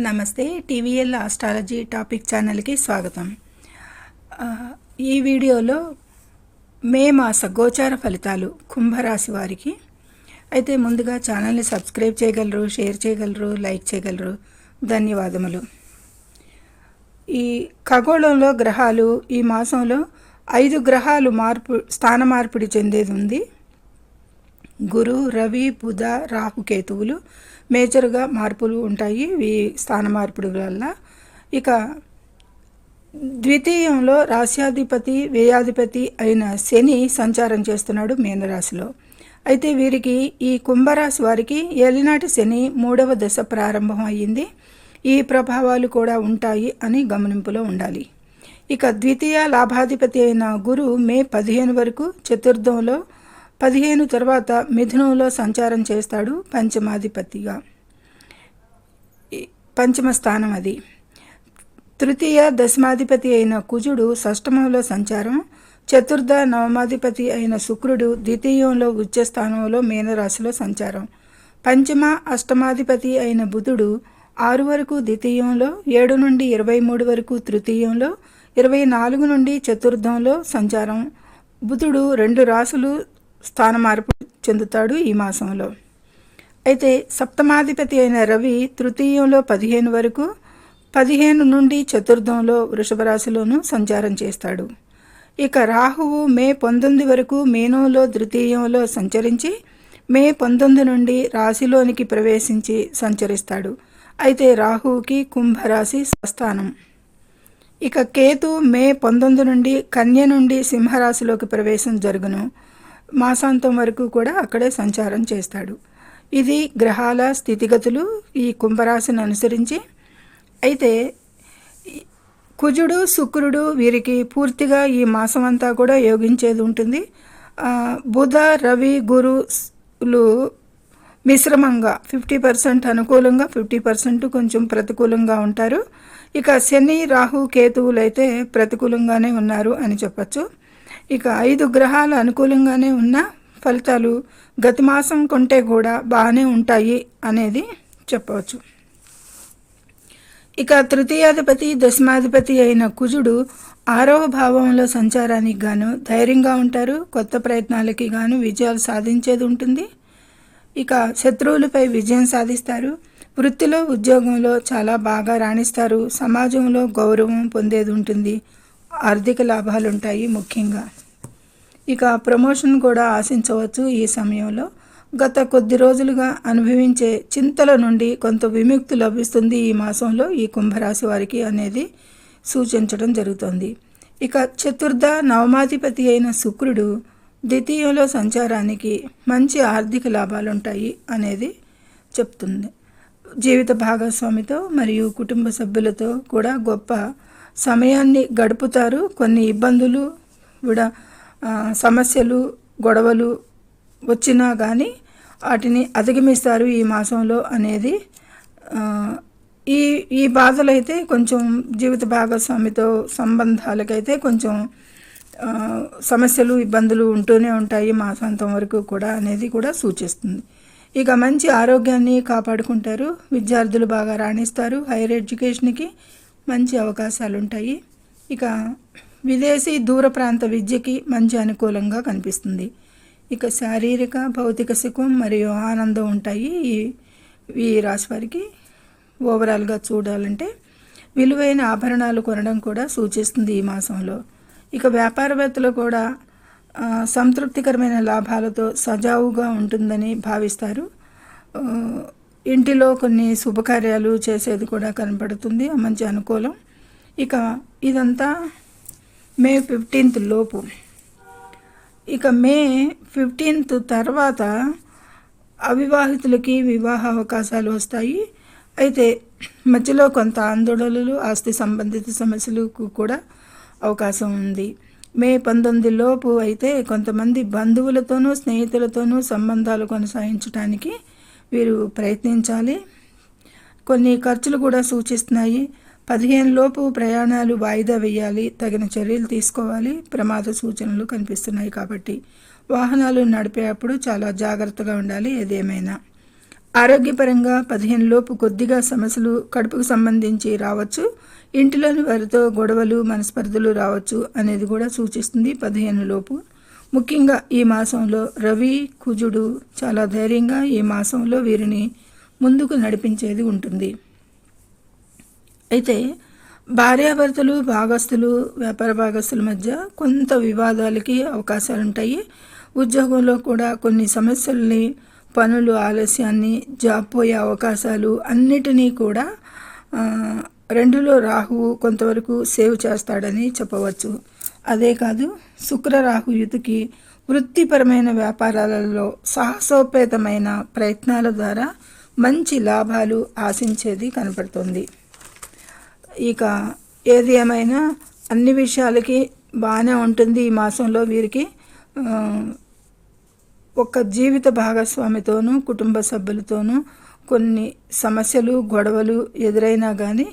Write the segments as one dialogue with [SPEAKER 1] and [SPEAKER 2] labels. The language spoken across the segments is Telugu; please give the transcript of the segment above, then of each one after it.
[SPEAKER 1] నమస్తే. టీవీఎల్ ఆస్ట్రాలజీ టాపిక్ ఛానల్కి స్వాగతం. ఈ వీడియోలో మే మాస గోచార ఫలితాలు కుంభరాశి వారికి. అయితే ముందుగా ఛానల్ని సబ్స్క్రైబ్ చేయగలరు, షేర్ చేయగలరు, లైక్ చేయగలరు. ధన్యవాదములు. ఈ ఖగోళంలో గ్రహాలు ఈ మాసంలో 5 గ్రహాలు స్థాన మార్పిడి చెందేది ఉంది. గురు, రవి, బుధ, రాహు, కేతువులు మేజర్గా మార్పులు ఉంటాయి ఈ స్థాన మార్పిడి వల్ల. ఇక ద్వితీయంలో రాశ్యాధిపతి, వ్యయాధిపతి అయిన శని సంచారం చేస్తున్నాడు మీనరాశిలో. అయితే వీరికి ఈ కుంభరాశి వారికి ఏలినాటి శని 3వ దశ ప్రారంభం అయ్యింది. ఈ ప్రభావాలు కూడా ఉంటాయి అని గమనింపులో ఉండాలి. ఇక ద్వితీయ లాభాధిపతి అయిన గురు మే 15 వరకు చతుర్థంలో, 15 తర్వాత మిథునంలో సంచారం చేస్తాడు పంచమాధిపతిగా. పంచమ స్థానం అది. తృతీయ దశమాధిపతి అయిన కుజుడు షష్టమంలో సంచారం, చతుర్థ నవమాధిపతి అయిన శుక్రుడు ద్వితీయంలో ఉచ్చస్థానంలో మీనరాశిలో సంచారం, పంచమ అష్టమాధిపతి అయిన బుధుడు 6 వరకు ద్వితీయంలో, 7 నుండి 23 వరకు తృతీయంలో, 24 నుండి చతుర్థంలో సంచారం. బుధుడు 2 రాశులు స్థాన మార్పు చెందుతాడు ఈ మాసంలో. అయితే సప్తమాధిపతి అయిన రవి తృతీయంలో 15 వరకు, 15 నుండి చతుర్థంలో వృషభ రాశిలోనూ సంచారం చేస్తాడు. ఇక రాహువు మే 19 వరకు మీనంలో ద్వితీయంలో సంచరించి మే 19 నుండి రాశిలోనికి ప్రవేశించి సంచరిస్తాడు. అయితే రాహువుకి కుంభరాశి స్వస్థానం. ఇక కేతు మే 19 నుండి కన్య నుండి సింహరాశిలోకి ప్రవేశం జరుగును. మాసాంతం వరకు కూడా అక్కడే సంచారం చేస్తాడు. ఇది గ్రహాల స్థితిగతులు ఈ కుంభరాశిని అనుసరించి. అయితే కుజుడు, శుక్రుడు వీరికి పూర్తిగా ఈ మాసం అంతా కూడా యోగించేది ఉంటుంది. బుధ, రవి, గురులు మిశ్రమంగా 50% అనుకూలంగా, 50% కొంచెం ప్రతికూలంగా ఉంటారు. ఇక శని, రాహు, కేతువులు అయితే ప్రతికూలంగానే ఉన్నారు అని చెప్పచ్చు. ఇక 5 గ్రహాలు అనుకూలంగానే ఉన్న ఫలితాలు గత మాసం కంటే కూడా బాగానే ఉంటాయి అనేది చెప్పవచ్చు. ఇక తృతీయాధిపతి, దశమాధిపతి అయిన కుజుడు 6వ భావంలో సంచారానికి గాను ధైర్యంగా ఉంటారు. కొత్త ప్రయత్నాలకి గాను విజయాలు సాధించేది ఉంటుంది. ఇక శత్రువులపై విజయం సాధిస్తారు. వృత్తిలో, ఉద్యోగంలో చాలా బాగా రాణిస్తారు. సమాజంలో గౌరవం పొందేది ఉంటుంది. ఆర్థిక లాభాలు ఉంటాయి ముఖ్యంగా. ఇక ప్రమోషన్ కూడా ఆశించవచ్చు ఈ సమయంలో. గత కొద్ది రోజులుగా అనుభవించే చింతల నుండి కొంత విముక్తి లభిస్తుంది ఈ మాసంలో ఈ కుంభరాశి వారికి అనేది సూచించడం జరుగుతుంది. ఇక చతుర్థ నవమాధిపతి అయిన శుక్రుడు ద్వితీయంలో సంచారానికి మంచి ఆర్థిక లాభాలు ఉంటాయి అనేది చెప్తుంది. జీవిత భాగస్వామితో మరియు కుటుంబ సభ్యులతో కూడా గొప్ప సమయాన్ని గడుపుతారు. కొన్ని ఇబ్బందులు కూడా, సమస్యలు, గొడవలు వచ్చినా కానీ వాటిని అధిగమిస్తారు ఈ మాసంలో అనేది. ఈ బాధలైతే కొంచెం జీవిత భాగస్వామితో సంబంధాలకైతే కొంచెం సమస్యలు, ఇబ్బందులు ఉంటూనే ఉంటాయి మాసాంతం వరకు కూడా అనేది కూడా సూచిస్తుంది. ఇక మంచి ఆరోగ్యాన్ని కాపాడుకుంటారు. విద్యార్థులు బాగా రాణిస్తారు. హైయర్ ఎడ్యుకేషన్కి మంచి అవకాశాలు ఉంటాయి. ఇక విదేశీ దూర ప్రాంత విద్యకి మంచి అనుకూలంగా కనిపిస్తుంది. ఇక శారీరక, భౌతిక సుఖం మరియు ఆనందం ఉంటాయి ఈ రాశి వారికి. ఓవరాల్గా చూడాలంటే విలువైన ఆభరణాలు కొనడం కూడా సూచిస్తుంది ఈ మాసంలో. ఇక వ్యాపారవేత్తలు కూడా సంతృప్తికరమైన లాభాలతో సజావుగా ఉంటుందని భావిస్తారు. ఇంటిలో కొన్ని శుభకార్యాలు చేసేది కూడా కనపడుతుంది, మంచి అనుకూలం. ఇక ఇదంతా మే 15 లోపు. ఇక మే 15 తర్వాత అవివాహితులకి వివాహ అవకాశాలు వస్తాయి. అయితే మధ్యలో కొంత ఆందోళనలు, ఆస్తి సంబంధిత సమస్యలకు కూడా అవకాశం ఉంది. మే 19 లోపు అయితే కొంతమంది బంధువులతోనూ స్నేహితులతోనూ సంబంధాలు కొనసాగించడానికి వీరు ప్రయత్నించాలి. కొన్ని ఖర్చులు కూడా సూచిస్తున్నాయి. 15 లోపు ప్రయాణాలు వాయిదా వేయాలి, తగిన చర్యలు తీసుకోవాలి. ప్రమాద సూచనలు కనిపిస్తున్నాయి కాబట్టి వాహనాలు నడిపేటప్పుడు చాలా జాగ్రత్తగా ఉండాలి ఏదేమైనా. ఆరోగ్యపరంగా 15 లోపు కొద్దిగా సమస్యలు కడుపుకు సంబంధించి రావచ్చు. ఇంటిలోని వారితో గొడవలు మనస్పర్ధలు రావచ్చు అనేది కూడా సూచిస్తుంది 15 లోపు. ముఖ్యంగా ఈ మాసంలో రవి కుజుడు చాలా ధైర్యంగా ఈ మాసంలో వీరిని ముందుకు నడిపించేది ఉంటుంది. అయితే భార్యాభర్తలు భాగస్తులు వ్యాపార భాగస్తుల మధ్య కొంత వివాదాలకి అవకాశాలు ఉంటాయి. ఉద్యోగంలో కూడా కొన్ని సమస్యల్ని పనులు ఆలస్యాన్ని జాబ్ పోయే అవకాశాలు అన్నిటినీ కూడా 2లో రాహువు కొంతవరకు సేవ్ చేస్తాడని చెప్పవచ్చు. అదే కాదు శుక్ర రాహు యుతికి వృత్తిపరమైన వ్యాపారాలలో సాహసోపేతమైన ప్రయత్నాల ద్వారా మంచి లాభాలు ఆశించేది కనపడుతుంది. ఇక ఏది ఏమైనా అన్ని విషయాలకి బాగానే ఉంటుంది ఈ మాసంలో వీరికి. ఒక జీవిత భాగస్వామితోనూ కుటుంబ సభ్యులతోనూ కొన్ని సమస్యలు గొడవలు ఎదురైనా కానీ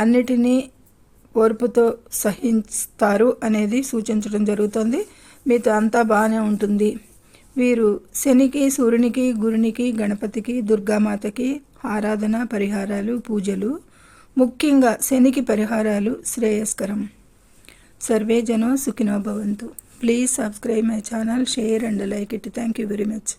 [SPEAKER 1] అన్నిటినీ ఓర్పుతో సహిస్తారు అనేది సూచించడం జరుగుతుంది. మీతో అంతా బాగానే ఉంటుంది. వీరు శనికి సూర్యునికి గురునికి గణపతికి దుర్గామాతకి ఆరాధన పరిహారాలు పూజలు, ముఖ్యంగా శనికి పరిహారాలు శ్రేయస్కరం. సర్వే జనో సుఖినో భవంతు. Please subscribe my channel, share and like it. Thank you very much.